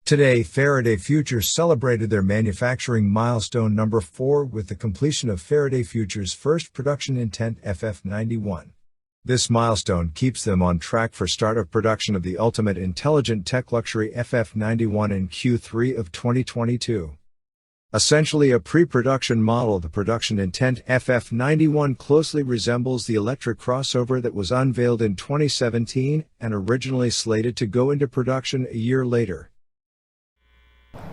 Today, Faraday Future celebrated their manufacturing milestone number 4 with the completion of Faraday Future's first production intent FF91. This milestone keeps them on track for start of production of the ultimate intelligent tech luxury FF91 in Q3 of 2022. Essentially a pre-production model, the production intent FF91 closely resembles the electric crossover that was unveiled in 2017 and originally slated to go into production a year later.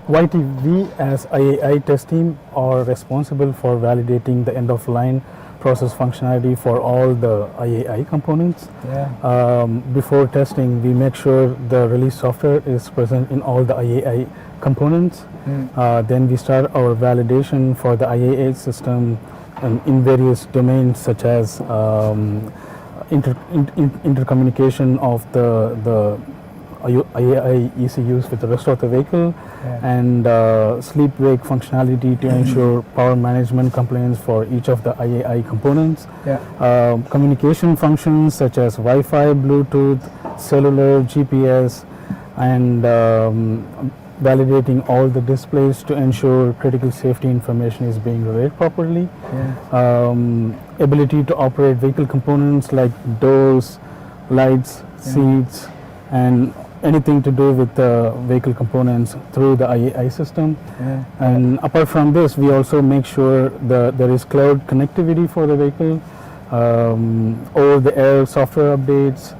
YTV as IAI test team are responsible for validating the end-of-line process functionality for all the IAI components. Before testing, we make sure the release software is present in all the IAI components. Then we start our validation for the IAI system in various domains such as intercommunication of the IAI ECUs with the rest of the vehicle, and sleep-wake functionality to ensure power management compliance for each of the IAI components. Communication functions such as Wi-Fi, Bluetooth, cellular, GPS, and validating all the displays to ensure critical safety information is being relayed properly. Ability to operate vehicle components like doors, lights, seats, and anything to do with the vehicle components through the IAI system. And apart from this, we also make sure that there is cloud connectivity for the vehicle, over-the-air software updates,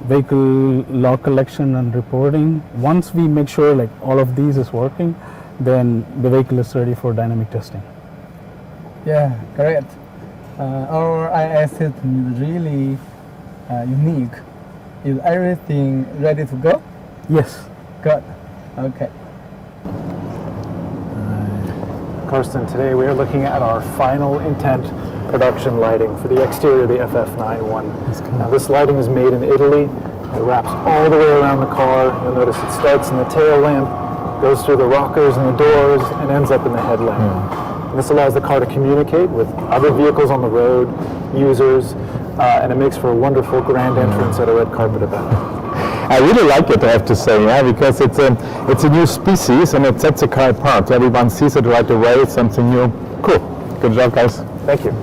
vehicle log collection and reporting. Once we make sure like all of these is working, then the vehicle is ready for dynamic testing. Yeah, correct. Our IAI system is really unique. Is everything ready to go? Yes. Good. Okay. Karsten, today we are looking at our final intent production lighting for the exterior of the FF91. Now this lighting is made in Italy. It wraps all the way around the car. You'll notice it starts in the tail lamp, goes through the rockers and the doors, and ends up in the headlamp. And this allows the car to communicate with other vehicles on the road, users, and it makes for a wonderful grand entrance at a red carpet event. I really like it, I have to say, because it's a new species and it sets the car apart. Everyone sees it right away, it's something new. Cool. Good job, guys. Thank you.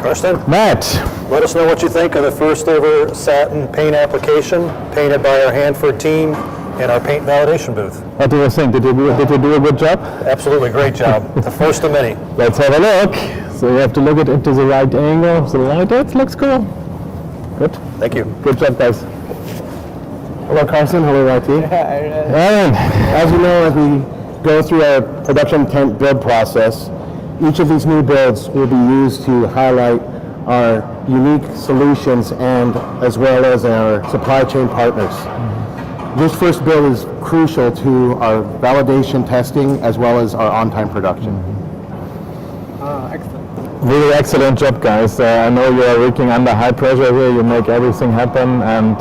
Karsten, Matt, let us know what you think of the first ever satin paint application painted by our Hanford team in our paint validation booth. what do you think? Did you do a good job? Absolutely great job. The first of many. Let's have a look. So you have to look it into the right angle. So the light, it looks cool. Good. Thank you. Good job, guys. Hello, Carson. Hello, YT. Aaron. As you know, as we go through our production intent build process, each of these new builds will be used to highlight our unique solutions and as well as our supply chain partners. This first build is crucial to our validation testing as well as our on-time production. Excellent. Really excellent job, guys. I know you are working under high pressure here. You make everything happen and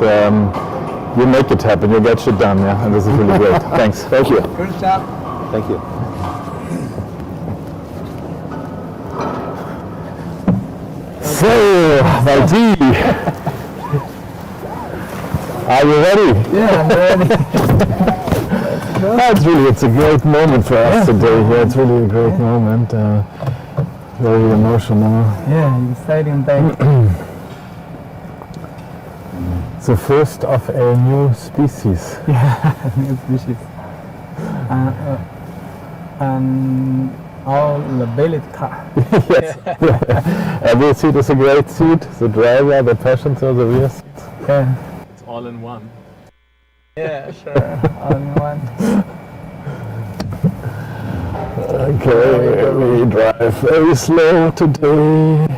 you make it happen. You get shit done, yeah. And this is really great. Thanks. Thank you. Good job. Thank you. So, YT. Are you ready? Yeah, I'm ready. It's a great moment for us today here. It's really a great moment. Very emotional. Yeah, exciting day. It's the first of a new species. Yeah, new species. All the village car. Yes. Every seat is a great seat. The driver, the passenger, the rear seat. Yeah. It's all in one. Yeah, sure. All in one. Okay, we drive very slow today.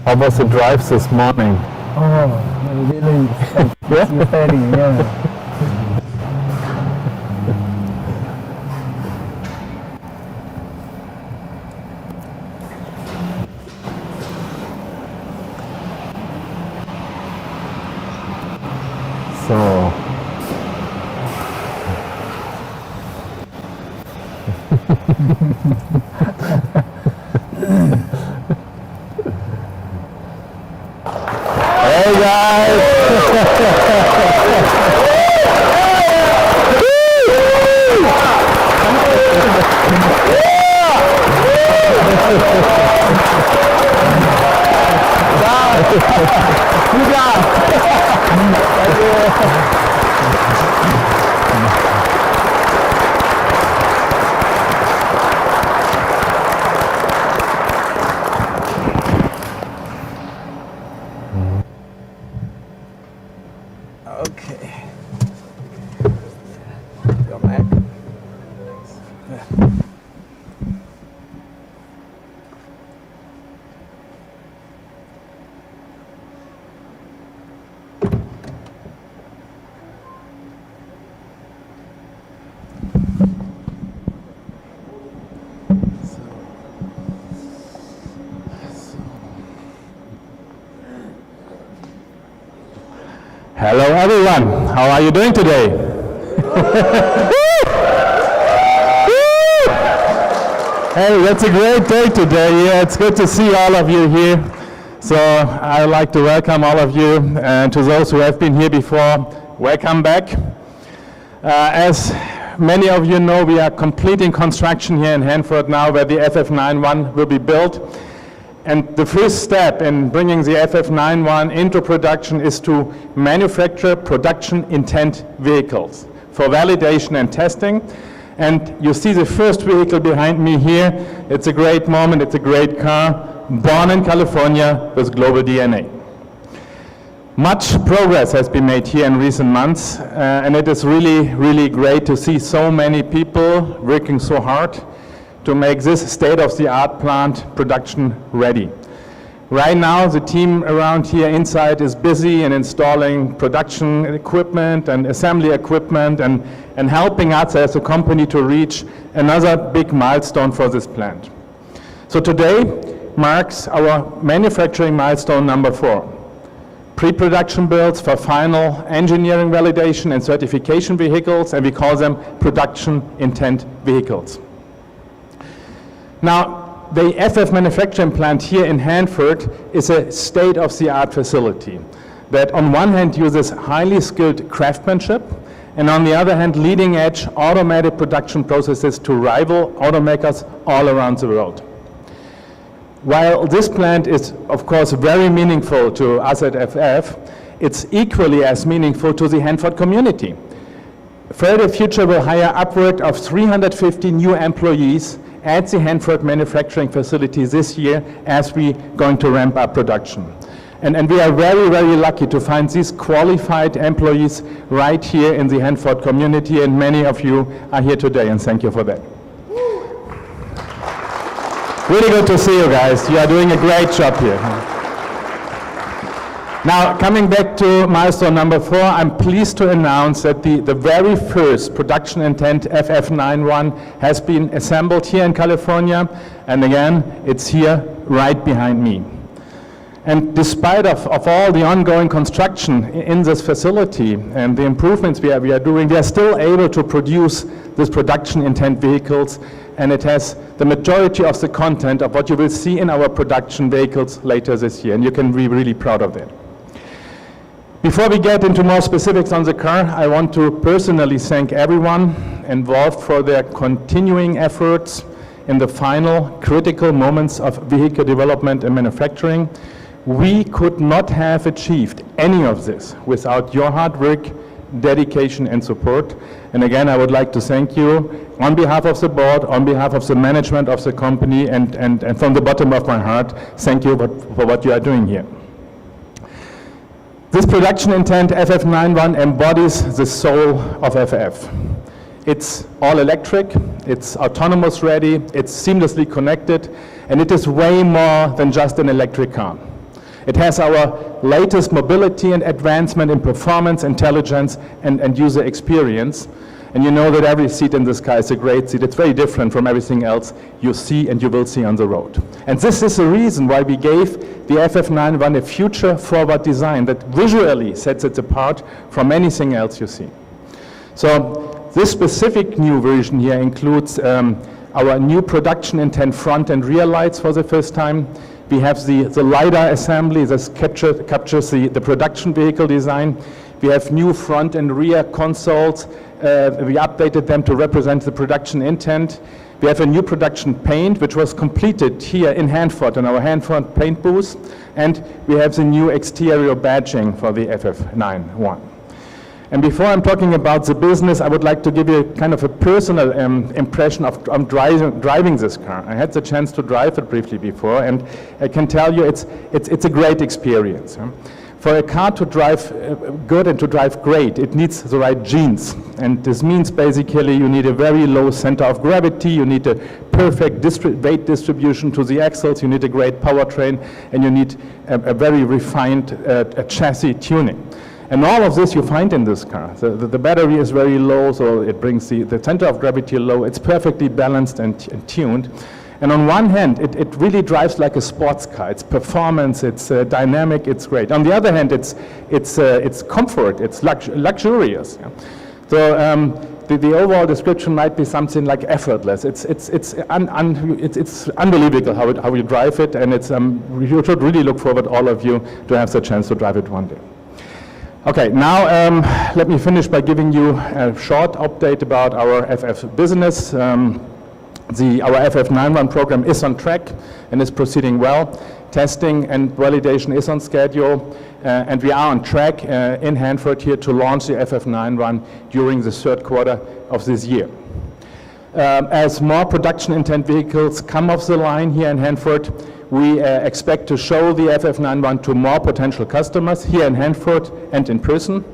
How was the drive this morning? Oh, really exciting, yeah. Hey guys! Okay. Go back. Hello everyone, how are you doing today? Hey, that's a great day today. Yeah, it's good to see all of you here. So I'd like to welcome all of you, and to those who have been here before, welcome back. As many of you know, we are completing construction here in Hanford now, where the FF91 will be built. And the first step in bringing the FF91 into production is to manufacture production intent vehicles for validation and testing. And you see the first vehicle behind me here. It's a great moment, it's a great car, born in California with global DNA. Much progress has been made here in recent months, and it is really, really great to see so many people working so hard to make this state-of-the-art plant production ready. Right now, the team around here inside is busy in installing production equipment and assembly equipment and helping us as a company to reach another big milestone for this plant. So today marks our manufacturing milestone number 4. Pre-production builds for final engineering validation and certification vehicles, and we call them production intent vehicles. Now, the FF manufacturing plant here in Hanford is a state-of-the-art facility that on one hand uses highly skilled craftsmanship, and on the other hand leading-edge automated production processes to rival automakers all around the world. While this plant is of course very meaningful to us at FF, it's equally as meaningful to the Hanford community. Faraday Future will hire upward of 350 new employees at the Hanford manufacturing facility this year as we going to ramp up production. And we are very, very lucky to find these qualified employees right here in the Hanford community, and many of you are here today, and thank you for that. Really good to see you guys. You are doing a great job here. Now, coming back to milestone number 4, I'm pleased to announce that the very first production intent FF91 has been assembled here in California, and again, it's here right behind me. And despite of all the ongoing construction in this facility and the improvements we are doing, we are still able to produce this production intent vehicles, and it has the majority of the content of what you will see in our production vehicles later this year, and you can be really proud of that. Before we get into more specifics on the car, I want to personally thank everyone involved for their continuing efforts in the final critical moments of vehicle development and manufacturing. We could not have achieved any of this without your hard work, dedication and support. And again, I would like to thank you on behalf of the board, on behalf of the management of the company, and from the bottom of my heart, thank you for what you are doing here. This production intent FF91 embodies the soul of FF. It's all electric, it's autonomous ready, it's seamlessly connected, and it is way more than just an electric car. It has our latest mobility and advancement in performance, intelligence, and user experience. And you know that every seat in this car is a great seat. It's very different from everything else you see and you will see on the road. And this is the reason why we gave the FF91 a future-forward design that visually sets it apart from anything else you see. So this specific new version here includes our new production intent front and rear lights for the first time. We have the LiDAR assembly that captures the production vehicle design. We have new front and rear consoles. We updated them to represent the production intent. We have a new production paint, which was completed here in Hanford, in our Hanford paint booth. And we have the new exterior badging for the FF91. And before I'm talking about the business, I would like to give you kind of a personal impression of driving this car. I had the chance to drive it briefly before, and I can tell you it's a great experience. For a car to drive good and to drive great, it needs the right genes. And this means basically you need a very low center of gravity, you need a perfect weight distribution to the axles, you need a great powertrain, and you need a very refined chassis tuning. And all of this you find in this car. The battery is very low, so it brings the center of gravity low. It's perfectly balanced and tuned. And on one hand, it really drives like a sports car. It's performance, it's dynamic, it's great. On the other hand, it's comfort, it's luxurious. Yeah. So the overall description might be something like effortless. It's unbelievable how you drive it, and you should really look forward, all of you, to have the chance to drive it one day. Okay, now let me finish by giving you a short update about our FF business. Our FF91 program is on track and is proceeding well. Testing and validation is on schedule, and we are on track in Hanford here to launch the FF91 during the third quarter of this year. As more production intent vehicles come off the line here in Hanford, we expect to show the FF91 to more potential customers here in Hanford and in person.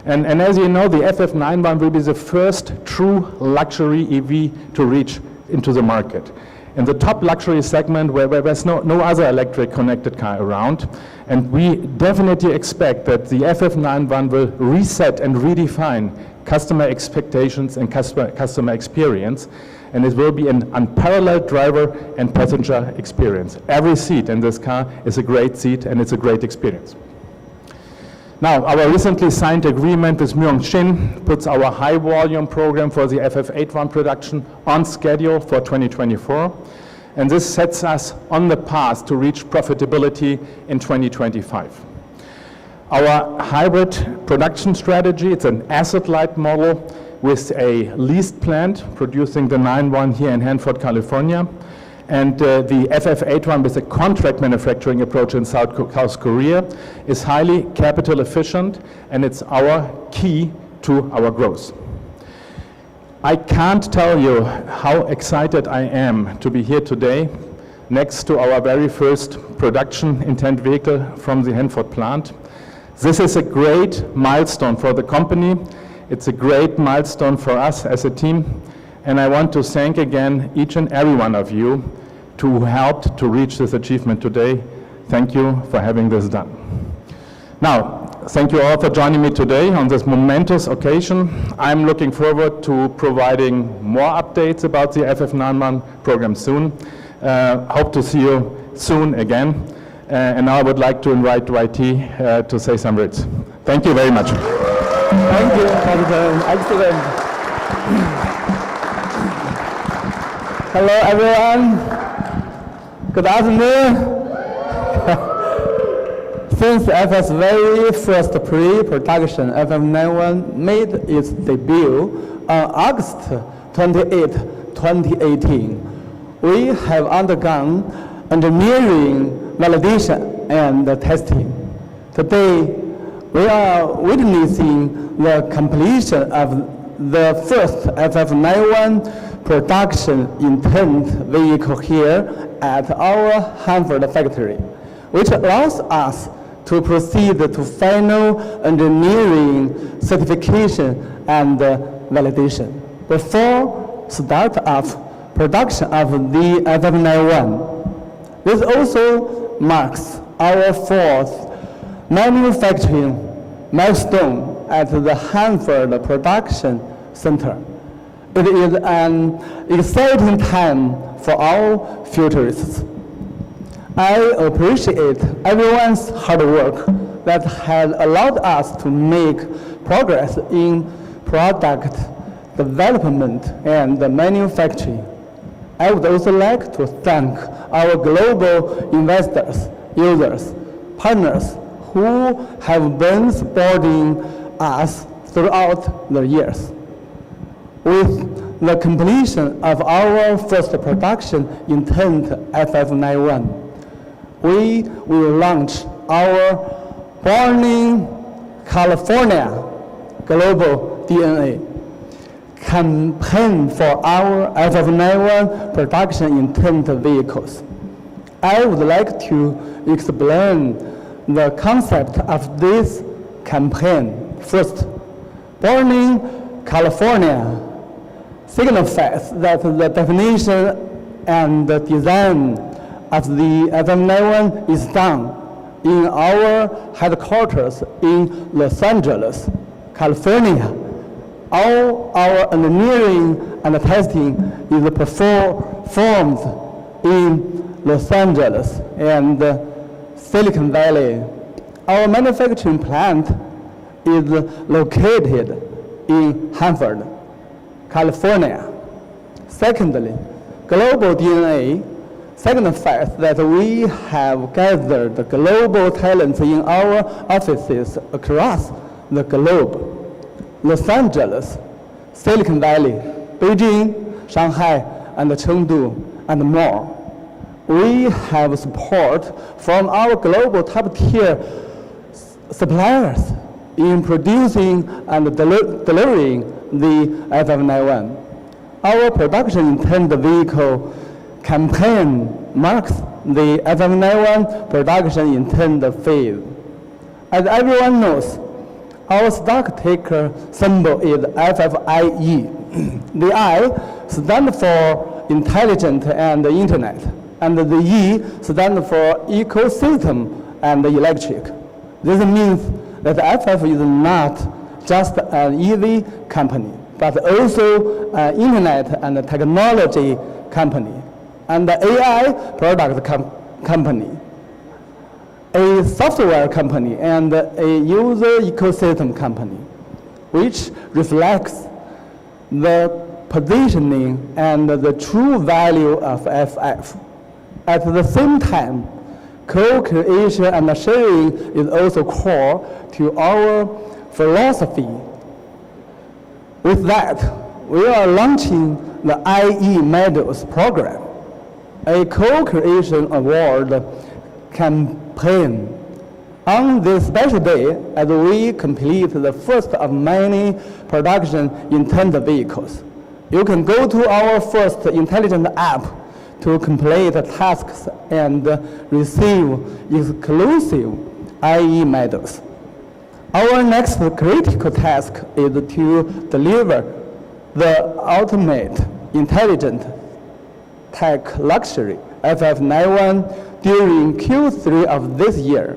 And as you know, the FF91 will be the first true luxury EV to reach into the market. In the top luxury segment where there's no other electric connected car around. And we definitely expect that the FF91 will reset and redefine customer expectations and customer experience. And it will be an unparalleled driver and passenger experience. Every seat in this car is a great seat, and it's a great experience. Now, our recently signed agreement with Myung-Shin puts our high volume program for the FF81 production on schedule for 2024. And this sets us on the path to reach profitability in 2025. Our hybrid production strategy, it's an asset-light model with a leased plant producing the 9.1 here in Hanford, California, and the FF81 with a contract manufacturing approach in South Korea is highly capital efficient, and it's our key to our growth. I can't tell you how excited I am to be here today next to our very first production intent vehicle from the Hanford plant. This is a great milestone for the company. It's a great milestone for us as a team, and I want to thank again each and every one of you who helped to reach this achievement today. Thank you for having this done. Now, thank you all for joining me today on this momentous occasion. I'm looking forward to providing more updates about the FF91 program soon. Hope to see you soon again. And now I would like to invite YT to say some words. Thank you very much. Thank you, President. Excellent. Hello, everyone. Good afternoon. Since FF's very first pre-production FF91 made its debut on August 28, 2018, we have undergone engineering, validation, and testing. Today, we are witnessing the completion of the first FF91 production intent vehicle here at our Hanford factory, which allows us to proceed to final engineering, certification, and validation before start of production of the FF91. This also marks our fourth manufacturing milestone at the Hanford Production Center. It is an exciting time for all futurists. I appreciate everyone's hard work that has allowed us to make progress in product development and manufacturing. I would also like to thank our global investors, users, partners who have been supporting us throughout the years. With the completion of our first production intent FF91, we will launch our Born in California global DNA campaign for our FF91 production intent vehicles. I would like to explain the concept of this campaign. First, Born in California signifies that the definition and the design of the FF91 is done in our headquarters in Los Angeles, California. All our engineering and testing is performed in Los Angeles and Silicon Valley. Our manufacturing plant is located in Hanford, California. Secondly, global DNA signifies that we have gathered global talents in our offices across the globe. Los Angeles, Silicon Valley, Beijing, Shanghai, and Chengdu, and more. We have support from our global top-tier suppliers in producing and delivering the FF91. Our production intent vehicle campaign marks the FF91 production intent phase. As everyone knows, our stock ticker symbol is FFIE. The I stands for intelligent and internet, and the E stands for ecosystem and electric. This means that FF is not just an EV company, but also an internet and technology company, and the AI product company, a software company, and a user ecosystem company, which reflects the positioning and the true value of FF. At the same time, co-creation and sharing is also core to our philosophy. With that, we are launching the IE Medals program, a co-creation award campaign. On this special day, as we complete the first of many production intent vehicles, you can go to our first intelligent app to complete tasks and receive exclusive IE medals. Our next critical task is to deliver the ultimate intelligent tech luxury FF91 during Q3 of this year.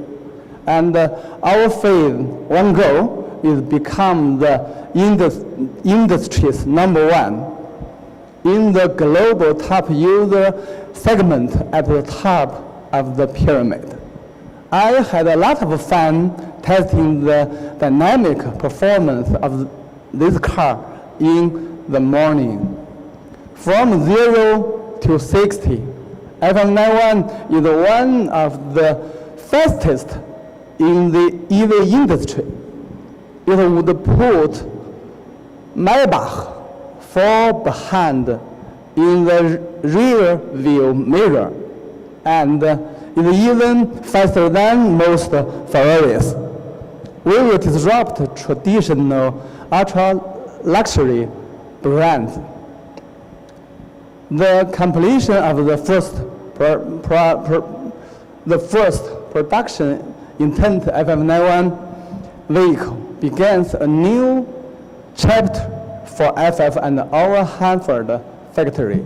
And our phase one goal is become the industry's #1 in the global top user segment at the top of the pyramid. I had a lot of fun testing the dynamic performance of this car in the morning. From 0 to 60, FF91 is one of the fastest in the EV industry. It would put Maybach far behind in the rear view mirror, and is even faster than most Ferraris. We will disrupt traditional ultra-luxury brands. The completion of the first production intent FF91 vehicle begins a new chapter for FF and our Hanford factory.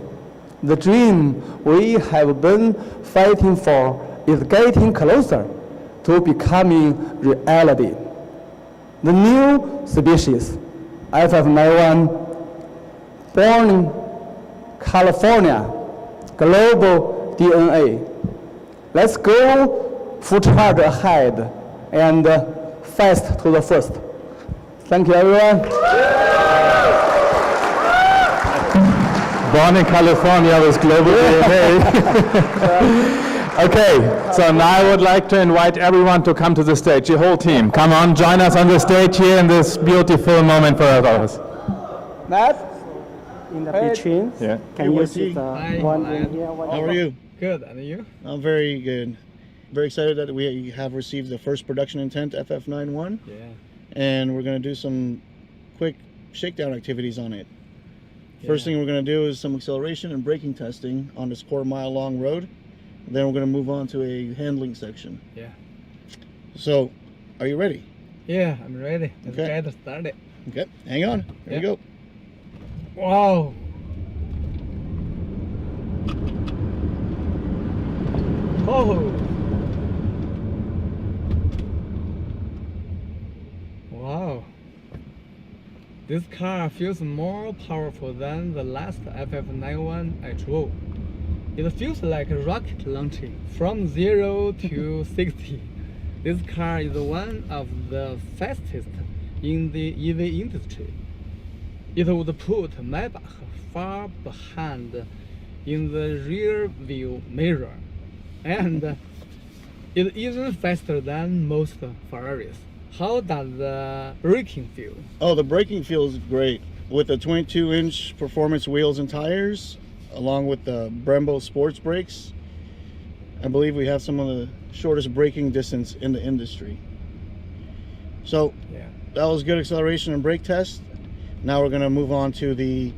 The dream we have been fighting for is getting closer to becoming reality. The new species, FF91, born in California, global DNA. Let's go full charge ahead and fast to the first. Thank you, everyone. born in California with global DNA. Okay, so now I would like to invite everyone to come to the stage, the whole team. Come on, join us on the stage here in this beautiful moment for all of us. Matt? In the between, Yeah. can you see the one in here? One How are you? Good, and you? I'm very good. Very excited that we have received the first production intent FF91. Yeah. And we're going to do some quick shakedown activities on it. First thing we're going to do is some acceleration and braking testing on this quarter-mile-long road. Then we're going to move on to a handling section. Yeah. So, are you ready? Yeah, I'm ready. Let's Okay. get started. Okay, hang on. Here we go. Wow. Oh. Wow. This car feels more powerful than the last FF91 I drove. It feels like a rocket launching from 0 to 60. This car is one of the fastest in the EV industry. It would put Maybach far behind in the rear view mirror, and it's even faster than most Ferraris. How does the braking feel? Oh, the braking feels great. With the 22-inch performance wheels and tires, along with the Brembo sports brakes, I believe we have some of the shortest braking distance in the industry. So, Yeah. that was good acceleration and brake test. Now we're going to move on to the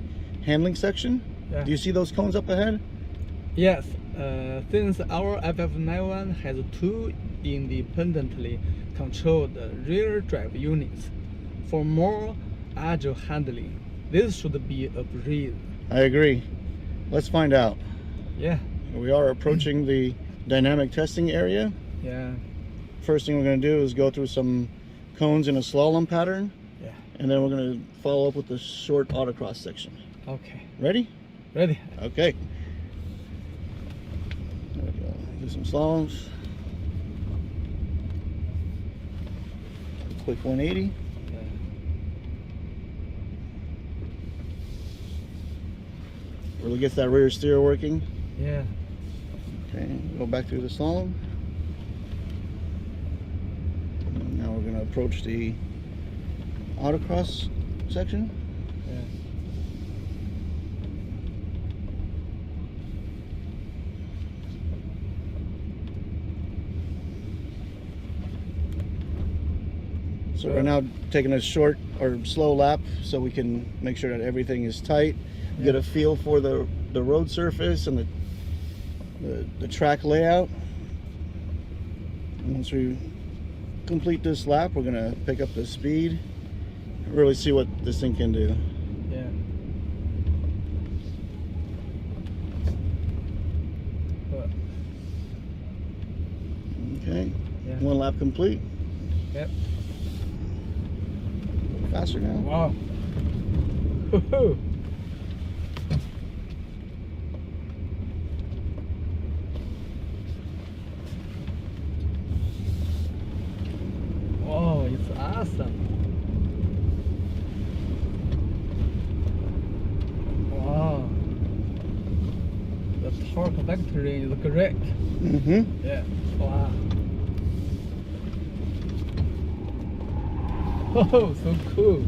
handling section. Yeah. Do you see those cones up ahead? Yes, since our FF91 has two independently controlled rear drive units, for more agile handling, this should be a breeze. I agree. Let's find out. Yeah, We are approaching the dynamic testing area. yeah, First thing we're going to do is go through some cones in a slalom pattern, yeah. and then we're going to follow up with the short autocross section. Okay, Ready? ready. Okay. There we go. Do some slaloms. Quick 180. Really gets that rear steer working. Yeah, Okay, go back through the slalom. And now we're going to approach the autocross section. yeah. So we're now taking a short or slow lap so we can make sure that everything is tight, get a feel for the road surface and the track layout. And once we complete this lap, we're gonna pick up the speed, really see what this thing can do. Yeah. Okay, Yeah. one lap complete. Yep. Faster now. Wow. Woohoo. Oh, it's awesome. Wow. The torque vector is great. Mm-hmm. Yeah. Wow. Oh, so cool.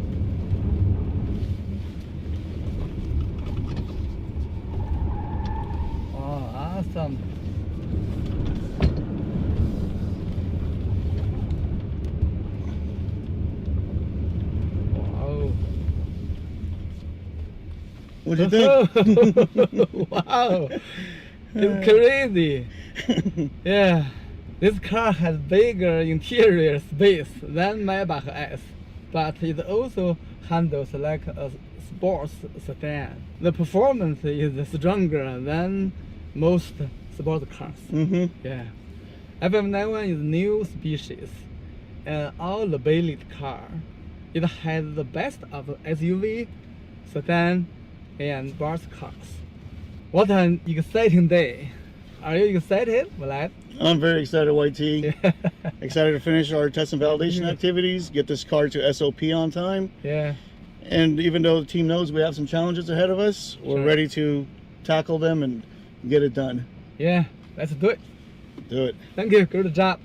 Wow, awesome. Wow. What'd you think? Wow. It's crazy. Yeah. This car has bigger interior space than Maybach S, but it also handles like a sports sedan. The performance is stronger than most sports cars. Mm-hmm. Yeah. FF91 is a new species, an all-ability car. It has the best of SUV, sedan, and sports cars. What an exciting day! Are you excited, Vlad? I'm very excited, YT. Excited to finish our test and validation activities, get this car to SOP on time, Yeah. And even though the team knows we have some challenges ahead of us, we're ready to tackle them and get it done. Yeah, let's do it. Do it. Thank you. Good job.